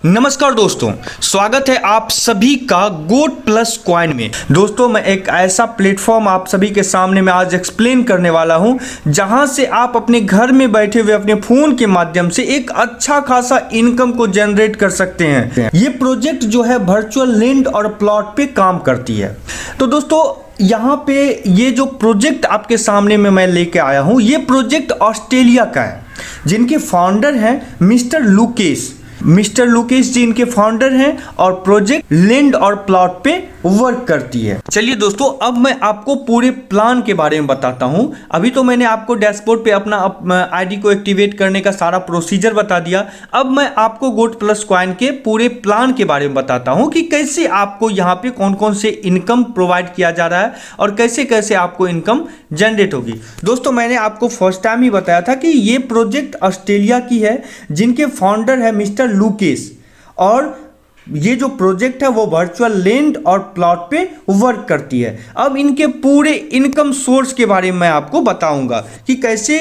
नमस्कार दोस्तों, स्वागत है आप सभी का गोट प्लस कॉइन में। दोस्तों, मैं एक ऐसा प्लेटफॉर्म आप सभी के सामने में आज एक्सप्लेन करने वाला हूं जहां से आप अपने घर में बैठे हुए अपने फोन के माध्यम से एक अच्छा खासा इनकम को जनरेट कर सकते हैं। ये प्रोजेक्ट जो है वर्चुअल लैंड और प्लॉट पे काम करती है। तो दोस्तों, यहाँ पे ये जो प्रोजेक्ट आपके सामने में मैं लेके आया हूँ, ये प्रोजेक्ट ऑस्ट्रेलिया का है, जिनके फाउंडर हैं मिस्टर लुकेश जी इनके फाउंडर हैं और प्रोजेक्ट लैंड और प्लॉट पे वर्क करती है। चलिए दोस्तों, अब मैं आपको पूरे प्लान के बारे में बताता हूं। अभी तो मैंने आपको डैशबोर्ड पे अपना आईडी को एक्टिवेट करने का सारा प्रोसीजर बता दिया। अब मैं आपको गोट प्लस कॉइन के पूरे प्लान के बारे में बताता हूं कि कैसे आपको यहाँ पे कौन कौन से इनकम प्रोवाइड किया जा रहा है और कैसे कैसे आपको इनकम जनरेट होगी। दोस्तों, मैंने आपको फर्स्ट टाइम ही बताया था कि ये प्रोजेक्ट ऑस्ट्रेलिया की है, जिनके फाउंडर है मिस्टर लुकेश, और ये जो प्रोजेक्ट है वो वर्चुअल लैंड और प्लॉट पे वर्क करती है। अब इनके पूरे इनकम सोर्स के बारे में मैं आपको बताऊंगा कि कैसे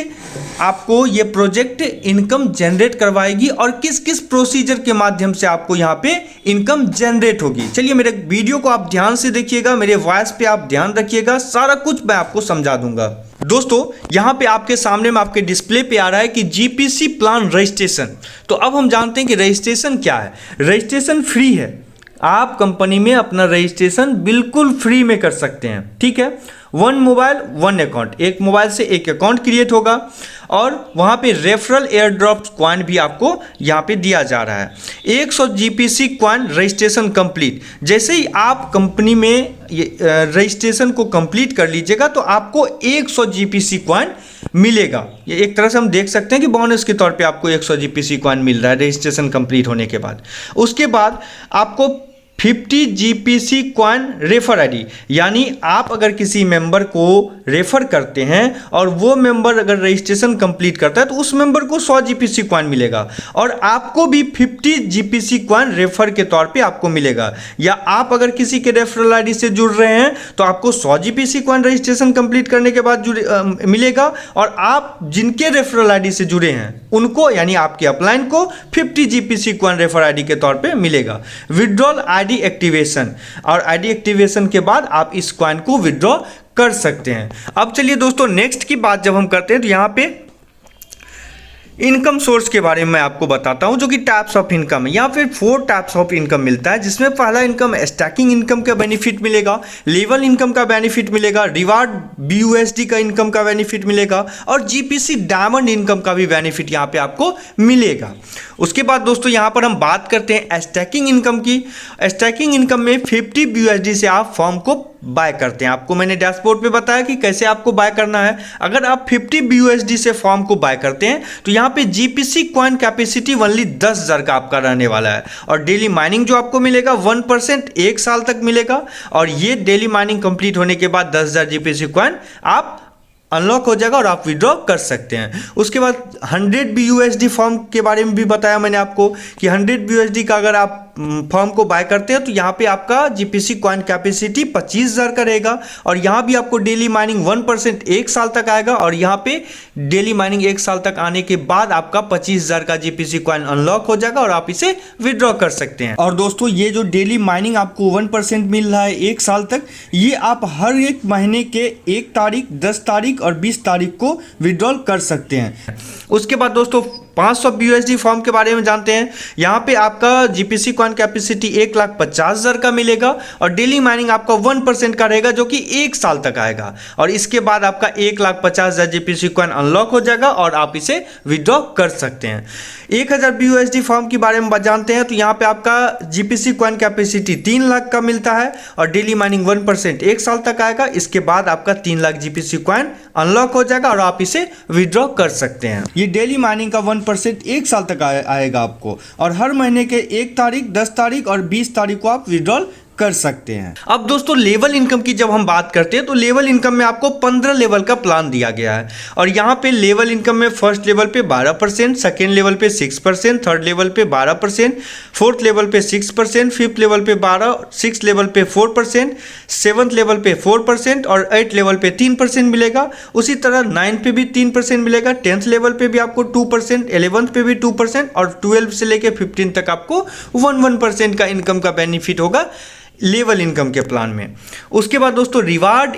आपको ये प्रोजेक्ट इनकम जनरेट करवाएगी और किस किस प्रोसीजर के माध्यम से आपको यहाँ पे इनकम जनरेट होगी। चलिए, मेरे वीडियो को आप ध्यान से देखिएगा, मेरे वॉइस पे आप ध्यान रखिएगा, सारा कुछ मैं आपको समझा दूंगा। दोस्तों, यहाँ पे आपके सामने में आपके डिस्प्ले पे आ रहा है कि जीपीसी प्लान रजिस्ट्रेशन। तो अब हम जानते हैं कि रजिस्ट्रेशन क्या है। रजिस्ट्रेशन फ्री है, आप कंपनी में अपना रजिस्ट्रेशन बिल्कुल फ्री में कर सकते हैं। ठीक है, 1 मोबाइल 1 अकाउंट, एक मोबाइल से एक अकाउंट क्रिएट होगा और वहाँ पे रेफरल एयर ड्रॉप कॉइन भी आपको यहाँ पे दिया जा रहा है। 100 जीपीसी कॉइन रजिस्ट्रेशन कंप्लीट। जैसे ही आप कंपनी में रजिस्ट्रेशन को कंप्लीट कर लीजिएगा तो आपको 100 जीपीसी कॉइन मिलेगा। ये एक तरह से हम देख सकते हैं कि बोनस के तौर पे आपको 100 जीपीसी कॉइन मिल रहा है रजिस्ट्रेशन कंप्लीट होने के बाद। उसके बाद आपको 50 जीपीसी कॉइन रेफर आईडी, यानी आप अगर किसी मेंबर को रेफर करते हैं और वो मेंबर अगर रजिस्ट्रेशन कंप्लीट करता है तो उस मेंबर को 100 जीपीसी कॉइन मिलेगा और आपको भी 50 जीपीसी कॉइन रेफर के तौर पे आपको मिलेगा। या आप अगर किसी के रेफरल आईडी से जुड़ रहे हैं तो आपको 100 जीपीसी कॉइन रजिस्ट्रेशन कंप्लीट करने के बाद मिलेगा, और आप जिनके रेफरल आईडी से जुड़े हैं उनको, यानी आपके अपलाइन को 50 जीपीसी कॉइन रेफर आईडी के तौर पे मिलेगा। विड्रॉल आईडी एक्टिवेशन, और आईडी एक्टिवेशन के बाद आप इस कॉइन को विड्रॉ कर सकते हैं। अब चलिए दोस्तों, नेक्स्ट की बात जब हम करते हैं तो यहाँ पे इनकम सोर्स के बारे में मैं आपको बताता हूं, जो कि टाइप्स ऑफ इनकम है। यहाँ फिर 4 टाइप्स ऑफ इनकम मिलता है, जिसमें पहला इनकम स्टैकिंग इनकम का बेनिफिट मिलेगा, लेवल इनकम का बेनिफिट मिलेगा, रिवार्ड BUSD का इनकम का बेनिफिट मिलेगा और जीपीसी डायमंड इनकम का भी बेनिफिट यहाँ पे आपको मिलेगा। उसके बाद दोस्तों, यहाँ पर हम बात करते हैं स्टैकिंग इनकम की। स्टैकिंग इनकम में 50 BUSD से आप फॉर्म को बाय करते हैं। आपको मैंने डैशबोर्ड पे बताया कि कैसे आपको बाय करना है। अगर आप 50 BUSD से फॉर्म को बाय करते हैं तो यहाँ पे जीपीसी कॉइन कैपेसिटी ओनली 10,000 का आपका रहने वाला है, और डेली माइनिंग जो आपको मिलेगा 1% 1 साल तक मिलेगा, और ये डेली माइनिंग कंप्लीट होने के बाद 10,000 जीपीसी कॉइन आप अनलॉक हो जाएगा और आप विड्रॉ कर सकते हैं। उसके बाद 100 BUSD फॉर्म के बारे में भी बताया मैंने आपको कि 100 BUSD का अगर आप फॉर्म को बाय करते हैं तो यहाँ पे आपका जीपीसी कॉइन कैपेसिटी 25,000 का रहेगा, और यहाँ भी आपको डेली माइनिंग 1% 1 साल तक आएगा, और यहाँ पे डेली माइनिंग 1 साल तक आने के बाद आपका 25,000 का जीपीसी कॉइन अनलॉक हो जाएगा और आप इसे विड्रॉ कर सकते हैं। और दोस्तों, ये जो डेली माइनिंग आपको 1% मिल रहा है 1 साल तक, ये आप हर एक महीने के 1 तारीख, 10 तारीख और 20 तारीख को विड्रॉल कर सकते हैं। उसके बाद दोस्तों, 500 BUSD फॉर्म के बारे में जानते हैं। यहाँ पे आपका जीपीसी कॉइन कैपेसिटी 1,50,000 का मिलेगा, और डेली माइनिंग आपका 1% का रहेगा, जो कि 1 साल तक आएगा, और इसके बाद आपका 1,50,000 जीपीसी कॉइन अनलॉक हो जाएगा और आप इसे विड्रॉ कर सकते हैं। 1000 BUSD फॉर्म के बारे में जानते हैं तो यहाँ पे आपका जीपीसी कॉइन कैपेसिटी 3 लाख का मिलता है, और डेली माइनिंग 1% 1 साल तक आएगा। इसके बाद आपका 3 लाख जीपीसी कॉइन अनलॉक हो जाएगा और आप इसे विड्रॉ कर सकते हैं। ये डेली माइनिंग का 1% 1 साल तक आएगा आपको, और हर महीने के 1 तारीख, 10 तारीख और 20 तारीख को आप विड्रॉल कर सकते हैं। अब दोस्तों लेवल इनकम की जब हम बात करते हैं तो लेवल इनकम में आपको 15 लेवल का प्लान दिया गया है और यहाँ पे लेवल इनकम में फर्स्ट लेवल पे 12%, सेकेंड लेवल पे 6%, थर्ड लेवल पे 12%, फोर्थ लेवल पे 6%, फिफ्थ लेवल पे 12%, सिक्स लेवल पे 4%, सेवन्थ लेवल पे 4% और 8 लेवल पे 3% मिलेगा। उसी तरह 9 पे भी 3% मिलेगा, 10th लेवल पे भी आपको 2%, 11th पे भी 2% और 12 से लेके 15 तक आपको 1% का इनकम का बेनिफिट होगा लेवल इनकम के प्लान में। उसके बाद दोस्तों रिवार्ड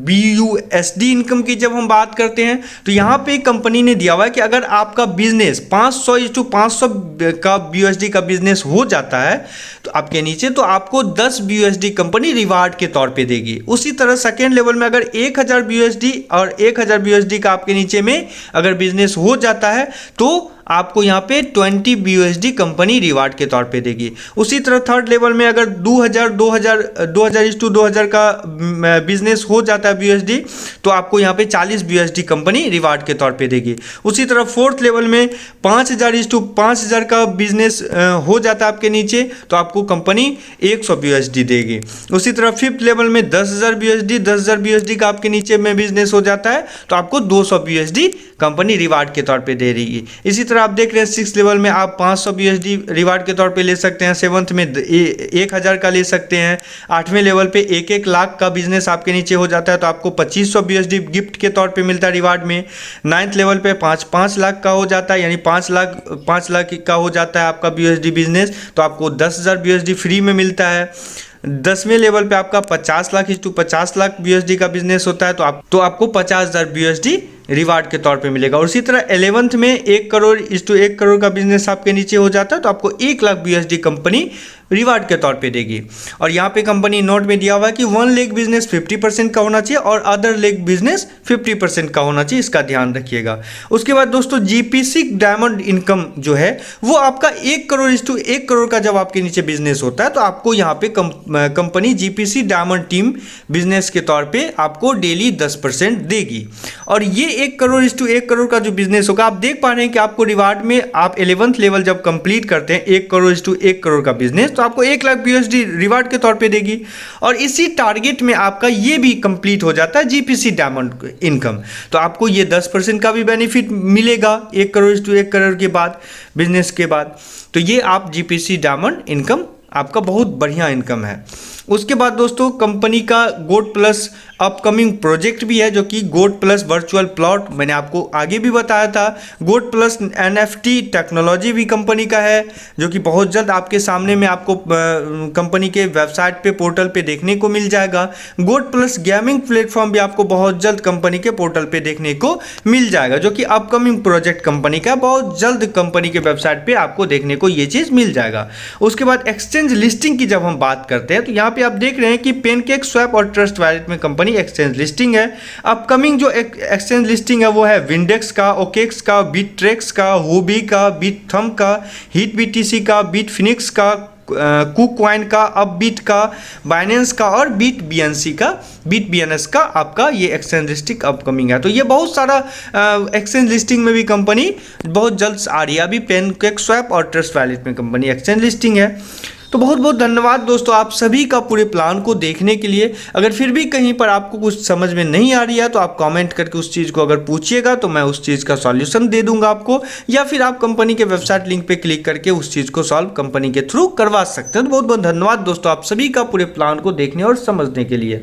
BUSD इनकम की जब हम बात करते हैं तो यहाँ पे कंपनी ने दिया हुआ है कि अगर आपका बिजनेस 500:500 का BUSD का बिजनेस हो जाता है तो आपके नीचे तो आपको 10 BUSD कंपनी रिवार्ड के तौर पे देगी। उसी तरह सेकेंड लेवल में अगर 1000 BUSD और 1000 BUSD का आपके नीचे में अगर बिजनेस हो जाता है तो आपको यहाँ पे 20 BUSD कंपनी रिवार्ड के तौर पे देगी। उसी तरह थर्ड लेवल में अगर 2000 का बिजनेस हो जाता है BUSD तो आपको यहाँ पे 40 BUSD कंपनी रिवार्ड के तौर पे देगी। उसी तरह फोर्थ लेवल में 5000 का बिजनेस हो जाता है आपके नीचे तो आपको कंपनी 100 BUSD देगी। उसी तरह फिफ्थ लेवल में 10,000 BUSD का आपके नीचे में बिजनेस हो जाता है तो आपको 200 BUSD कंपनी रिवार्ड के तौर पे दे रही है। इसी तरह आप देख रहे हैं सिक्स लेवल में आप 500 BUSD रिवार्ड के तौर पे ले सकते हैं, सेवन्थ में 1000 का ले सकते हैं, 8वें लेवल पे 1 लाख का बिजनेस आपके नीचे हो जाता है तो आपको 2500 BUSD गिफ्ट के तौर पे मिलता है रिवार्ड में। 9th लेवल पे 5 लाख का हो जाता है यानी 5 लाख का हो जाता है आपका BUSD बिजनेस तो आपको 10,000 BUSD फ्री में मिलता है। 10वें लेवल पे आपका 50 लाख BUSD का बिजनेस होता है तो आपको 50,000 BUSD रिवार्ड के तौर पे मिलेगा। और उसी तरह 11th में 1 करोड़ का बिजनेस आपके नीचे हो जाता है तो आपको 1 लाख BUSD कंपनी रिवार्ड के तौर पे देगी। और यहाँ पे कंपनी नोट में दिया हुआ है कि 1 लेग बिजनेस 50% का होना चाहिए और अदर लेग बिजनेस 50% का होना चाहिए, इसका ध्यान रखिएगा। उसके बाद दोस्तों GPC डायमंड इनकम जो है वो आपका 1 करोड़ का जब आपके नीचे बिजनेस होता है तो आपको यहाँ पे company GPC diamond team business के तौर पे आपको डेली 10% देगी। और ये 1 करोड़ का जो बिजनेस होगा आप देख पा रहे हैं कि आपको रिवार्ड में आप 11th लेवल जब कंप्लीट करते हैं 1 करोड़ का बिजनेस तो आपको 1 लाख BUSD रिवार्ड के तौर पे देगी। और इसी टारगेट में आपका ये भी कंप्लीट हो जाता है GPC डायमंड इनकम तो आपको ये 10% का भी बेनिफिट मिलेगा 1 करोड़ के बाद बिजनेस के बाद। तो ये आप GPC डायमंड इनकम आपका बहुत बढ़िया इनकम है। उसके बाद दोस्तों कंपनी का गोट प्लस अपकमिंग प्रोजेक्ट भी है जो कि गोट प्लस वर्चुअल प्लॉट मैंने आपको आगे भी बताया था। गोट प्लस NFT टेक्नोलॉजी भी कंपनी का है जो कि बहुत जल्द आपके सामने में आपको कंपनी के वेबसाइट पे पोर्टल पे देखने को मिल जाएगा। गोट प्लस गेमिंग प्लेटफॉर्म भी आपको बहुत जल्द कंपनी के पोर्टल पे देखने को मिल जाएगा जो कि अपकमिंग प्रोजेक्ट कंपनी का बहुत जल्द कंपनी के वेबसाइट पे आपको देखने को ये चीज़ मिल जाएगा। उसके बाद एक्सचेंज लिस्टिंग की जब हम बात करते हैं तो यहाँ पे आप देख रहे हैं कि पेनकेक स्वैप और ट्रस्ट वैलेट में कंपनी एक्सचेंज लिस्टिंग है। अपकमिंग जो एक्सचेंज लिस्टिंग है वो है विंडेक्स का, ओकेक्स का, बिटट्रेक्स का, हुबी का, बिटथम का, हिट BTC का, बिटफिनिक्स का, कुकॉइन का, अपबीट का, बाइनेंस का और BitBNS का आपका ये एक्सचेंज लिस्टिंग अपकमिंग है। तो ये बहुत सारा एक्सचेंज लिस्टिंग में भी कंपनी बहुत जल्द आ रही है। अभी पेनकेक स्वैप और ट्रस्ट वैलेट में कंपनी एक्सचेंज लिस्टिंग है। तो बहुत बहुत धन्यवाद दोस्तों आप सभी का पूरे प्लान को देखने के लिए। अगर फिर भी कहीं पर आपको कुछ समझ में नहीं आ रही है तो आप कमेंट करके उस चीज़ को अगर पूछिएगा तो मैं उस चीज़ का सॉल्यूशन दे दूंगा आपको, या फिर आप कंपनी के वेबसाइट लिंक पे क्लिक करके उस चीज़ को सॉल्व कंपनी के थ्रू करवा सकते हैं। तो बहुत बहुत धन्यवाद दोस्तों आप सभी का पूरे प्लान को देखने और समझने के लिए।